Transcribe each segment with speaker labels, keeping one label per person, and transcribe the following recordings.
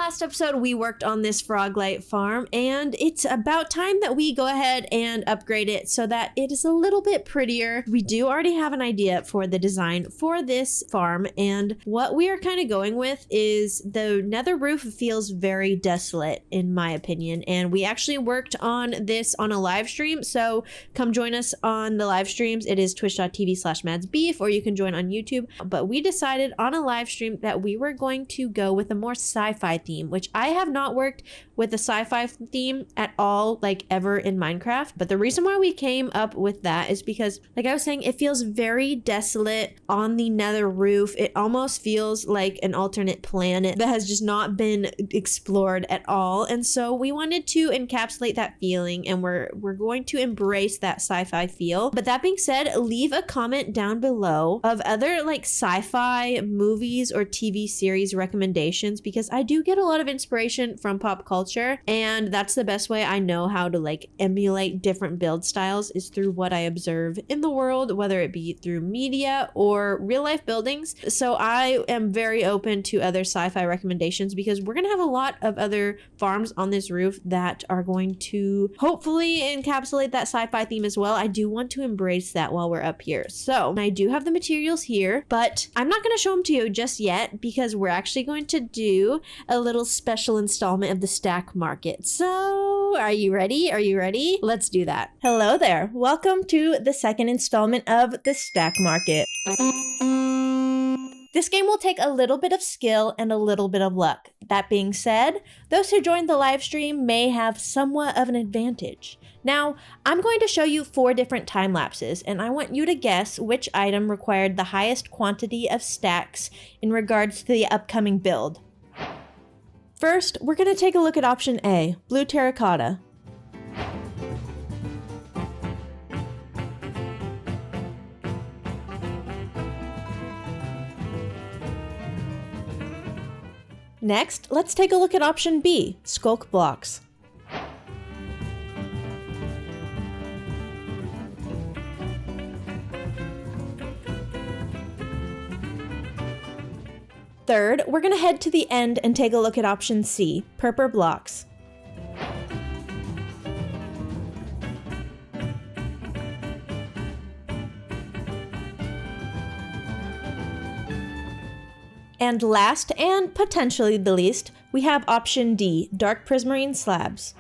Speaker 1: last episode, we worked on this Froglight farm, and it's about time that we go ahead and upgrade it so that it is a little bit prettier. We do already have an idea for the design for this farm, and what we are kind of going with is the nether roof feels very desolate in my opinion, and we actually worked on this on a live stream, so come join us on the live streams. It is twitch.tv/madsbeef, or you can join on YouTube, but we decided on a live stream that we were going to go with a more sci-fi theme, which I have not worked with a sci-fi theme at all, like ever in Minecraft. But the reason why we came up with that is because, like I was saying, it feels very desolate on the nether roof. It almost feels like an alternate planet that has just not been explored at all. And so we wanted to encapsulate that feeling, and we're going to embrace that sci-fi feel. But that being said, leave a comment down below of other like sci-fi movies or TV series recommendations, because I do get a lot of inspiration from pop culture, and that's the best way I know how to like emulate different build styles is through what I observe in the world, whether it be through media or real life buildings. So I am very open to other sci-fi recommendations, because we're gonna have a lot of other farms on this roof that are going to hopefully encapsulate that sci-fi theme as well. I do want to embrace that while we're up here. So I do have the materials here, but I'm not going to show them to you just yet, because we're actually going to do a little special installment of the stack market. So are you ready? Are you ready? Let's do that. Hello there. Welcome to the second installment of the stack market. This game will take a little bit of skill and a little bit of luck. That being said, those who joined the live stream may have somewhat of an advantage. Now, I'm going to show you 4 different time lapses, and I want you to guess which item required the highest quantity of stacks in regards to the upcoming build. First, we're going to take a look at option A, blue terracotta. Next, let's take a look at option B, skulk blocks. Third, we're going to head to the end and take a look at option C, purple blocks. And last, and potentially the least, we have option D, dark prismarine slabs.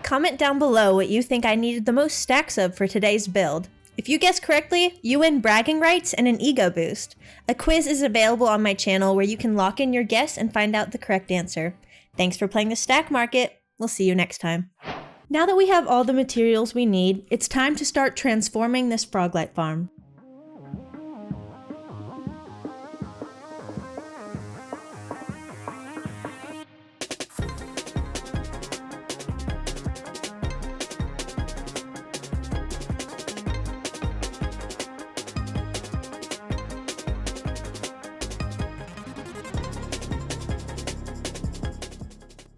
Speaker 1: Comment down below what you think I needed the most stacks of for today's build. If you guess correctly, you win bragging rights and an ego boost. A quiz is available on my channel where you can lock in your guess and find out the correct answer. Thanks for playing the stack market. We'll see you next time. Now that we have all the materials we need, it's time to start transforming this Froglight farm.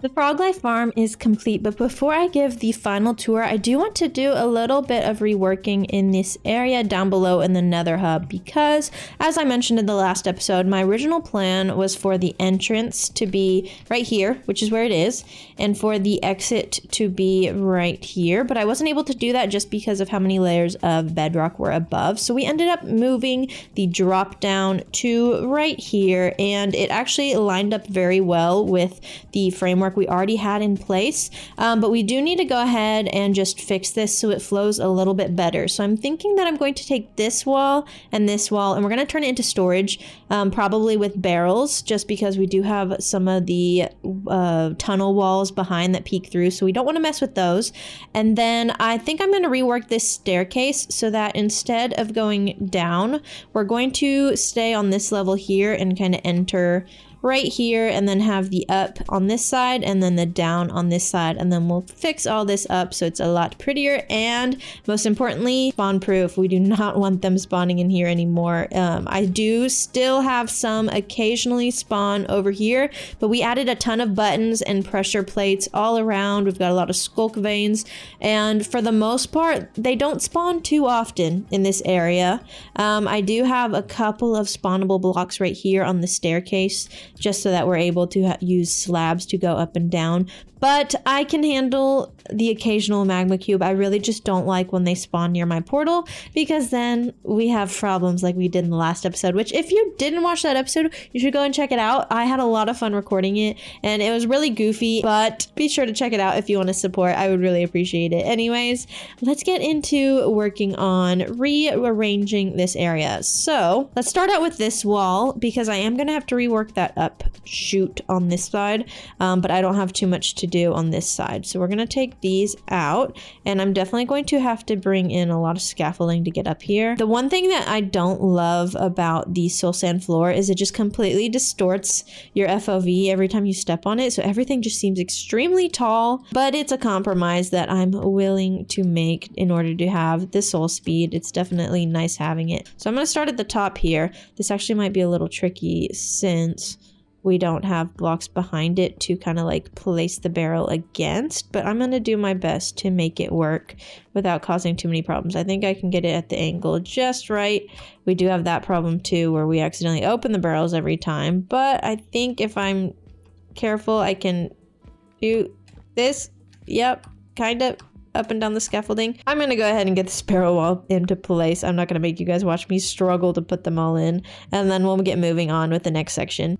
Speaker 1: The Froglight farm is complete, but before I give the final tour, I do want to do a little bit of reworking in this area down below in the nether hub, because as I mentioned in the last episode, my original plan was for the entrance to be right here, which is where it is, and for the exit to be right here, but I wasn't able to do that just because of how many layers of bedrock were above. So we ended up moving the drop down to right here, and it actually lined up very well with the framework we already had in place, but we do need to go ahead and just fix this so it flows a little bit better. So I'm thinking that I'm going to take this wall, and we're going to turn it into storage, probably with barrels, just because we do have some of the tunnel walls behind that peek through, so we don't want to mess with those. And then I think I'm going to rework this staircase so that instead of going down, we're going to stay on this level here and kind of enter right here, and then have the up on this side and then the down on this side, and then we'll fix all this up so it's a lot prettier and most importantly spawn proof. We do not want them spawning in here anymore. I do still have some occasionally spawn over here, but we added a ton of buttons and pressure plates all around. We've got a lot of skulk veins, and for the most part they don't spawn too often in this area. I do have a couple of spawnable blocks right here on the staircase just so that we're able to use slabs to go up and down, but I can handle the occasional magma cube. I really just don't like when they spawn near my portal, because then we have problems like we did in the last episode, which if you didn't watch that episode, you should go and check it out. I had a lot of fun recording it and it was really goofy, but be sure to check it out if you want to support. I would really appreciate it. Anyways, let's get into working on rearranging this area. So let's start out with this wall, because I am going to have to rework that up shoot on this side, but I don't have too much to do on this side. So we're going to take these out, and I'm definitely going to have to bring in a lot of scaffolding to get up here. The one thing that I don't love about the soul sand floor is it just completely distorts your FOV every time you step on it, so everything just seems extremely tall, but it's a compromise that I'm willing to make in order to have the soul speed. It's definitely nice having it. So I'm going to start at the top here. This actually might be a little tricky since we don't have blocks behind it to kind of like place the barrel against, but I'm going to do my best to make it work without causing too many problems. I think I can get it at the angle just right. We do have that problem too, where we accidentally open the barrels every time, but I think if I'm careful, I can do this. Yep, kind of up and down the scaffolding. I'm going to go ahead and get this barrel wall into place. I'm not going to make you guys watch me struggle to put them all in, and then we'll get moving on with the next section.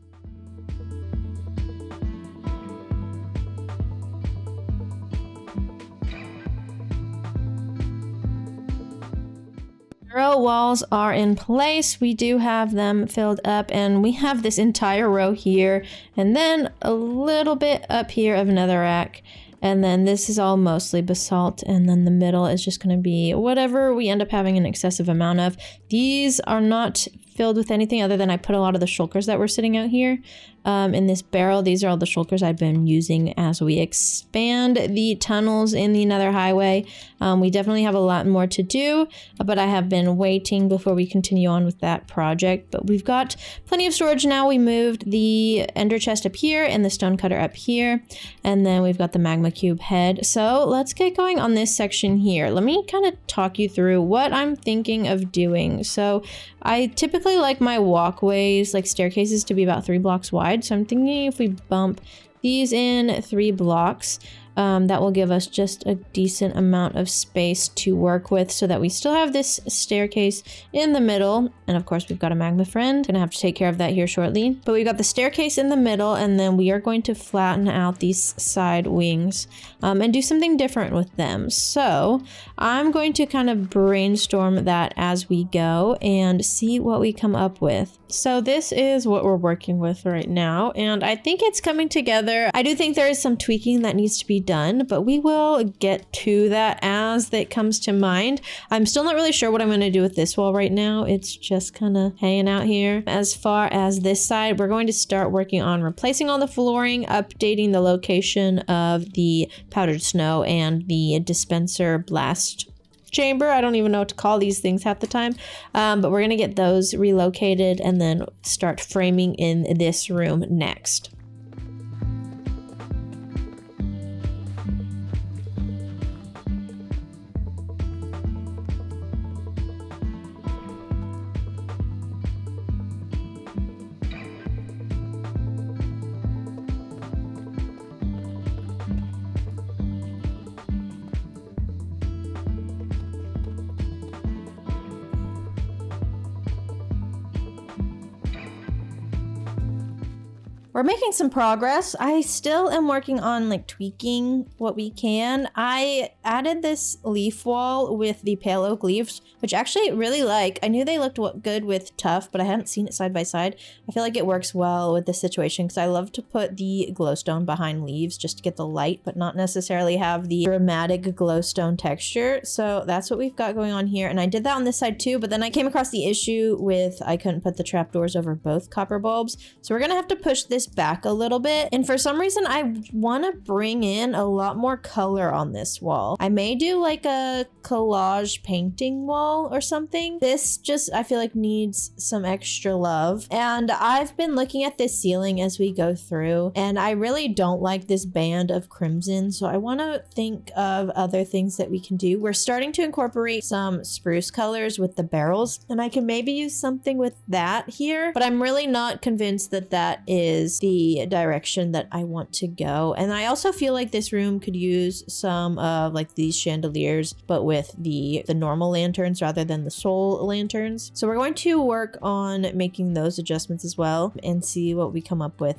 Speaker 1: Row walls are in place. We do have them filled up, and we have this entire row here, and then a little bit up here of netherrack, and then this is all mostly basalt, and then the middle is just going to be whatever we end up having an excessive amount of. These are not filled with anything other than I put a lot of the shulkers that were sitting out here in this barrel. These are all the shulkers I've been using as we expand the tunnels in the Nether Highway. We definitely have a lot more to do, but I have been waiting before we continue on with that project. But we've got plenty of storage now. We moved the ender chest up here and the stone cutter up here, and then we've got the magma cube head. So let's get going on this section here. Let me kind of talk you through what I'm thinking of doing. So I typically like my walkways, like staircases, to be about 3 blocks wide. So I'm thinking if we bump these in 3 blocks, that will give us just a decent amount of space to work with, so that we still have this staircase in the middle. And of course, we've got a magma friend. Gonna have to take care of that here shortly. But we've got the staircase in the middle, and then we are going to flatten out these side wings and do something different with them. So I'm going to kind of brainstorm that as we go and see what we come up with. So this is what we're working with right now, and I think it's coming together. I do think there is some tweaking that needs to be done, but we will get to that as that comes to mind. I'm still not really sure what I'm going to do with this wall right now. It's just kind of hanging out here. As far as this side, we're going to start working on replacing all the flooring, updating the location of the powdered snow and the dispenser blast chamber. I don't even know what to call these things half the time, but we're gonna get those relocated and then start framing in this room next. we're making some progress. I still am working on like tweaking what we can. I added this leaf wall with the pale oak leaves, which actually really like. I knew they looked good with tough, but I hadn't seen it side by side. I feel like it works well with this situation because I love to put the glowstone behind leaves just to get the light, but not necessarily have the dramatic glowstone texture. So that's what we've got going on here. And I did that on this side too, but then I came across the issue with I couldn't put the trapdoors over both copper bulbs. So we're gonna have to push this back a little bit. And for some reason, I want to bring in a lot more color on this wall. I may do like a collage painting wall or something. This just, I feel like needs some extra love. And I've been looking at this ceiling as we go through, and I really don't like this band of crimson. So I want to think of other things that we can do. We're starting to incorporate some spruce colors with the barrels, and I can maybe use something with that here, but I'm really not convinced that that is the direction that I want to go. And I also feel like this room could use some of like these chandeliers, but with the normal lanterns rather than the soul lanterns. So we're going to work on making those adjustments as well and see what we come up with.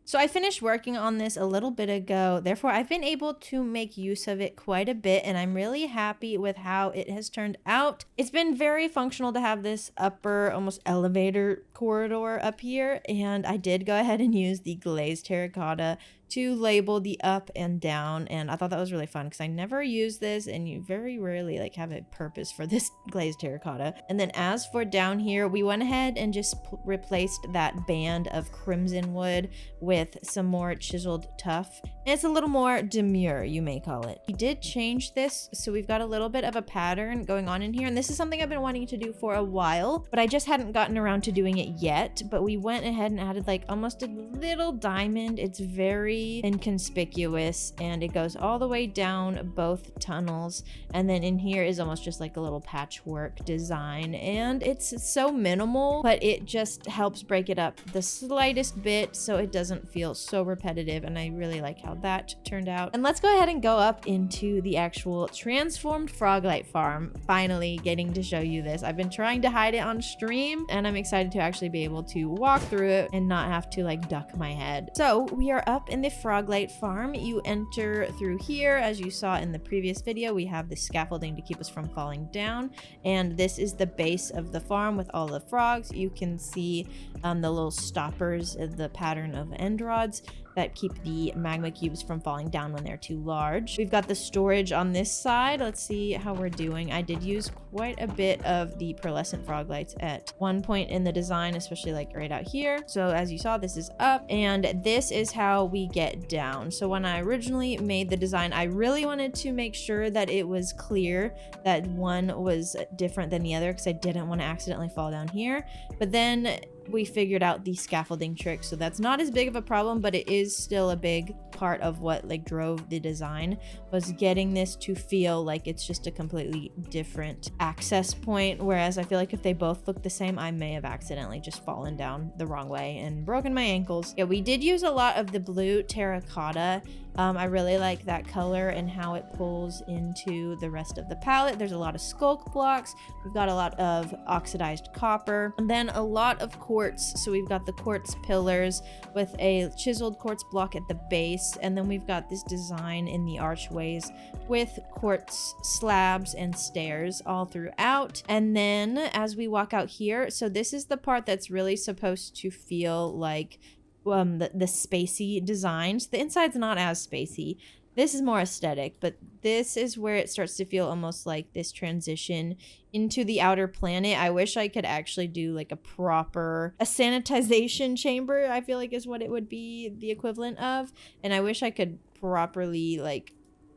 Speaker 1: So I finished working on this a little bit ago, therefore I've been able to make use of it quite a bit, and I'm really happy with how it has turned out. It's been very functional to have this upper, almost elevator corridor up here, and I did go ahead and use the glazed terracotta to label the up and down, and I thought that was really fun because I never use this, and you very rarely like have a purpose for this glazed terracotta. And then as for down here, we went ahead and just replaced that band of crimson wood with some more chiseled tuff. And it's a little more demure, you may call it. We did change this, so we've got a little bit of a pattern going on in here, and this is something I've been wanting to do for a while, but I just hadn't gotten around to doing it yet. But we went ahead and added like almost a little diamond. It's very inconspicuous, and it goes all the way down both tunnels, and then in here is almost just like a little patchwork design, and it's so minimal, but it just helps break it up the slightest bit so it doesn't feel so repetitive, and I really like how that turned out. And let's go ahead and go up into the actual transformed Froglight farm. Finally getting to show you this. I've been trying to hide it on stream, and I'm excited to actually be able to walk through it and not have to like duck my head. So we are up in the Froglight farm. You enter through here. As you saw in the previous video, we have the scaffolding to keep us from falling down, and this is the base of the farm with all the frogs. You can see the little stoppers, the pattern of end rods that keep the magma cubes from falling down when they're too large. We've got the storage on this side. Let's see how we're doing. I did use quite a bit of the pearlescent froglights at one point in the design, especially like right out here. So as you saw, this is up, and this is how we get down. So when I originally made the design, I really wanted to make sure that it was clear that one was different than the other because I didn't want to accidentally fall down here. But then we figured out the scaffolding trick, so that's not as big of a problem, but it is still a big part of what like drove the design, was getting this to feel like it's just a completely different access point. Whereas I feel like if they both look the same, I may have accidentally just fallen down the wrong way and broken my ankles. Yeah, we did use a lot of the blue terracotta. I really like that color and how it pulls into the rest of the palette. There's a lot of sculk blocks. We've got a lot of oxidized copper, and then a lot of quartz. So we've got the quartz pillars with a chiseled quartz block at the base, and then we've got this design in the archways with quartz slabs and stairs all throughout. And then as we walk out here, so this is the part that's really supposed to feel like the spacey designs. The inside's not as spacey. This is more aesthetic, but this is where it starts to feel almost like this transition into the outer planet. I wish I could actually do like a sanitization chamber, I feel like is what it would be the equivalent of. And I wish I could properly like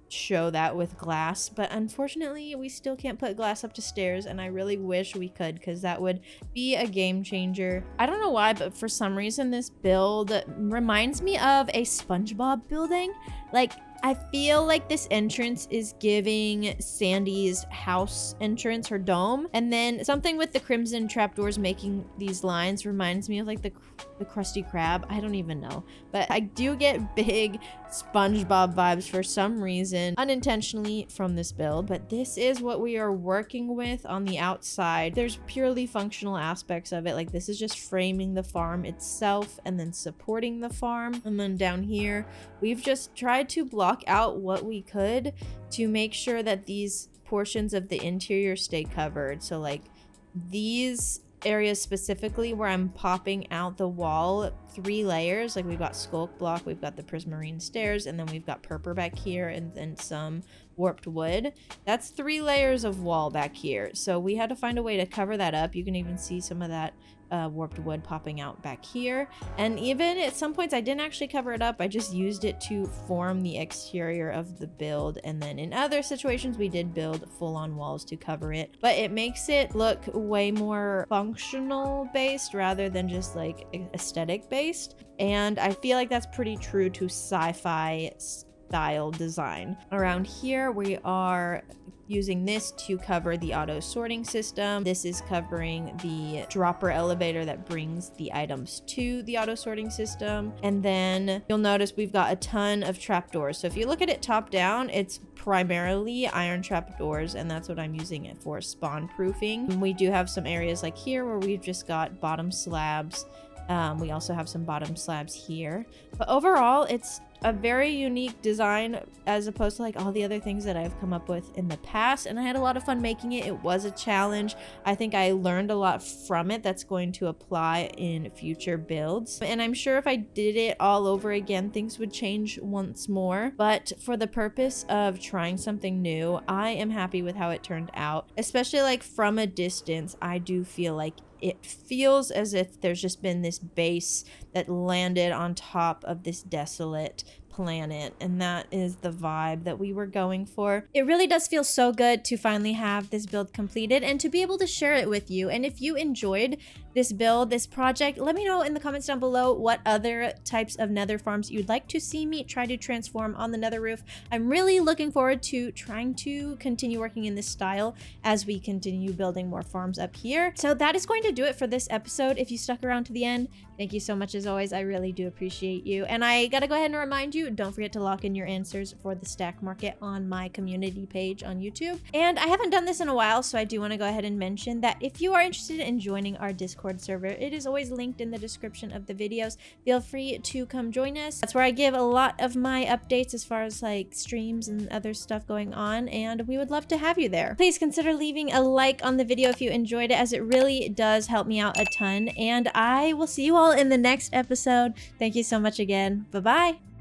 Speaker 1: show that with glass, but unfortunately we still can't put glass up to stairs, and I really wish we could, because that would be a game changer. I don't know why, but for some reason this build reminds me of a SpongeBob building. Like, I feel like this entrance is giving Sandy's house entrance, her dome, and then something with the crimson trapdoors making these lines reminds me of like the Krusty Krab. I don't even know, but I do get big SpongeBob vibes for some reason, unintentionally, from this build. But this is what we are working with on the outside. There's purely functional aspects of it, like this is just framing the farm itself and then supporting the farm. And then down here we've just tried to block out what we could to make sure that these portions of the interior stay covered. So like these areas specifically where I'm popping out the wall 3 layers, like we've got sculk block, we've got the prismarine stairs, and then we've got purple back here, and then some warped wood. That's 3 layers of wall back here, so we had to find a way to cover that up. You can even see some of that warped wood popping out back here, and even at some points I didn't actually cover it up, I just used it to form the exterior of the build, and then in other situations we did build full-on walls to cover it. But it makes it look way more functional based rather than just like aesthetic based, and I feel like that's pretty true to sci-fi style design. Around here we are using this to cover the auto sorting system. This is covering the dropper elevator that brings the items to the auto sorting system. And then you'll notice we've got a ton of trapdoors. So if you look at it top down, it's primarily iron trapdoors, and that's what I'm using it for, spawn proofing. And we do have some areas like here where we've just got bottom slabs. We also have some bottom slabs here, but overall it's a very unique design as opposed to like all the other things that I've come up with in the past, and I had a lot of fun making it. It was a challenge. I think I learned a lot from it that's going to apply in future builds, and I'm sure if I did it all over again things would change once more, but for the purpose of trying something new, I am happy with how it turned out. Especially like from a distance, I do feel like it feels as if there's just been this base that landed on top of this desolate planet, and that is the vibe that we were going for. It really does feel so good to finally have this build completed and to be able to share it with you. And if you enjoyed this build, this project, let me know in the comments down below what other types of nether farms you'd like to see me try to transform on the nether roof. I'm really looking forward to trying to continue working in this style as we continue building more farms up here. So that is going to do it for this episode. If you stuck around to the end, thank you so much as always. I really do appreciate you. And I gotta go ahead and remind you, don't forget to lock in your answers for the stack market on my community page on YouTube. And I haven't done this in a while, so I do want to go ahead and mention that if you are interested in joining our Discord server, it is always linked in the description of the videos. Feel free to come join us. That's where I give a lot of my updates as far as like streams and other stuff going on, and we would love to have you there. Please consider leaving a like on the video if you enjoyed it, as it really does help me out a ton. And I will see you all in the next episode. Thank you so much again. Bye-bye.